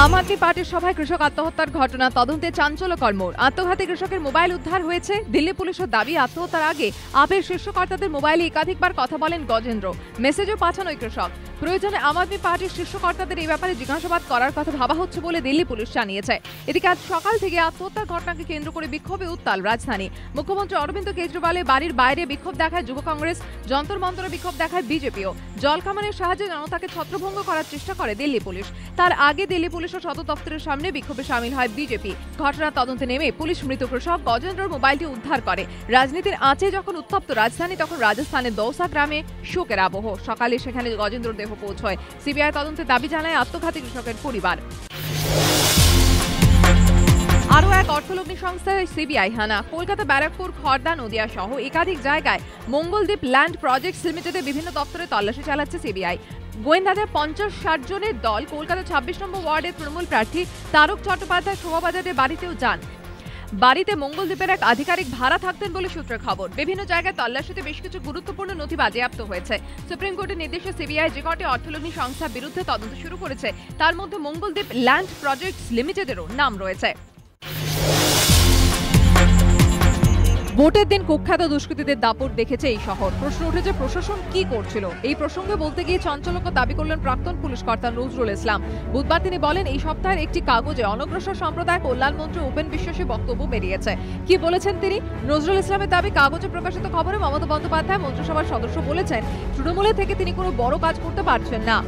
আম আদমি পার্টির সভায় কৃষক আত্মহত্যার ঘটনা তদন্তে চাঞ্চল্যকর মোড়। আত্মঘাতী কৃষকের মোবাইল উদ্ধার হয়েছে। দিল্লি পুলিশের দাবি, আত্মহত্যার আগে আপের শীর্ষ কর্তাদের মোবাইলে একাধিকবার কথা বলেন গজেন্দ্র। মেসেজও পাঠান ওই কৃষক। প্রয়োজনে আম আদমি পার্টির শীর্ষ কর্তাদের এই ব্যাপারে জিজ্ঞাসাবাদ করার কথা ভাবা হচ্ছে বলে দিল্লি পুলিশ জানিয়েছে। এদিকে আজ সকাল থেকে আত্মহত্যার ঘটনাকে কেন্দ্র করে বিক্ষোভে উত্তাল রাজধানী। মুখ্যমন্ত্রী অরবিন্দ কেজরিওয়ালের বাড়ির বাইরে বিক্ষোভ দেখায় যুব কংগ্রেস, যন্তর মন্তরে বিক্ষোভ দেখায় বিজেপিও। জলকামানের সাহায্যে জনতাকে ছত্রভঙ্গ করার চেষ্টা করে দিল্লি পুলিশ। তার আগে দিল্লি পুলিশের সদর দপ্তরের সামনে বিক্ষোভে সামিল হয় বিজেপি। ঘটনার তদন্তে নেমে পুলিশ মৃত কৃষক গজেন্দ্রর মোবাইলটি উদ্ধার করে। রাজনীতির আঁচে যখন উত্তপ্ত রাজধানী, তখন রাজস্থানের দৌসা গ্রামে শোকের আবহ। সকালে সেখানে গজেন্দ্রর দেহ পৌঁছয়। সিবিআই তদন্তে দাবি জানায় আত্মঘাতী কৃষকের পরিবার। আরও এক অর্থলগ্নি সংস্থায় সিবিআই হানা। কলকাতা, ব্যারাকপুর, খড়দা, নদিয়া সহ একাধিক জায়গায় মঙ্গলদ্বীপ ল্যান্ড প্রজেক্টস লিমিটেডের বিভিন্ন দপ্তরে তল্লাশি চালাচ্ছে সিবিআই। গোয়েন্দাদের 50-60 জনের দল কলকাতা 26 নম্বর ওয়ার্ডের তৃণমূল প্রার্থী তারক চট্টোপাধ্যায় শোভাবাজারের বাড়িতেও যান। বাড়িতে মঙ্গলদ্বীপের এক আধিকারিক ভাড়া থাকতেন বলে সূত্রের খবর। বিভিন্ন জায়গায় তল্লাশিতে বেশ কিছু গুরুত্বপূর্ণ নথি বাজেয়াপ্ত হয়েছে। সুপ্রিম কোর্টের নির্দেশে সিবিআই যে কটি অর্থলগ্নি সংস্থার বিরুদ্ধে তদন্ত শুরু করেছে, তার মধ্যে মঙ্গলদ্বীপ ল্যান্ড প্রজেক্টস লিমিটেডেরও নাম রয়েছে। ভোটের দিন কুখ্যাত দুষ্কৃতীদের দাপট দেখেছে এই শহর। প্রশ্ন উঠেছে, প্রশাসন কি করছিল? এই প্রসঙ্গে বলতে গিয়ে চাঞ্চল্যকর দাবি করলেন প্রাক্তন পুলিশ কর্তা নজরুল ইসলাম। বুধবার তিনি বলেন, এই সপ্তাহের একটি কাগজে অনগ্রসর সম্প্রদায় কল্যাণ মন্ত্রী উপেন বিশ্বাসী বক্তব্য বেরিয়েছে। কি বলেছেন তিনি? নজরুল ইসলামের দাবি, কাগজে প্রকাশিত খবরে মমতা বন্দ্যোপাধ্যায় মন্ত্রিসভার সদস্য বলেছেন তৃণমূলে থেকে তিনি কোনো বড় কাজ করতে পারছেন না।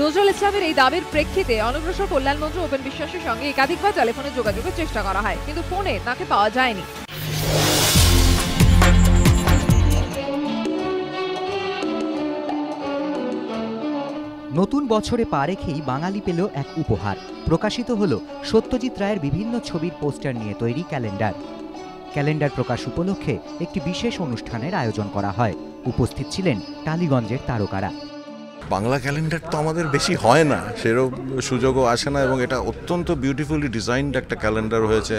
নজরুল ইসলামের এই দাবির প্রেক্ষিতে অনগ্রসর কল্যাণমন্ত্রী উপেন বিশ্বাসের সঙ্গে একাধিকবার টেলিফোনে যোগাযোগের চেষ্টা করা হয়, কিন্তু ফোনে তাকে পাওয়া যায়নি। নতুন বছরে পা রেখেই বাঙালি পেল এক উপহার। প্রকাশিত হলো সত্যজিৎ রায়ের বিভিন্ন ছবির পোস্টার নিয়ে তৈরি ক্যালেন্ডার। ক্যালেন্ডার প্রকাশ উপলক্ষে একটি বিশেষ অনুষ্ঠানের আয়োজন করা হয়। উপস্থিত ছিলেন টালিগঞ্জের তারকারা। বাংলা ক্যালেন্ডার তো আমাদের বেশি হয় না, সেরকম সুযোগও আসে না, এবং এটা অত্যন্ত বিউটিফুলি ডিজাইনড একটা ক্যালেন্ডার হয়েছে।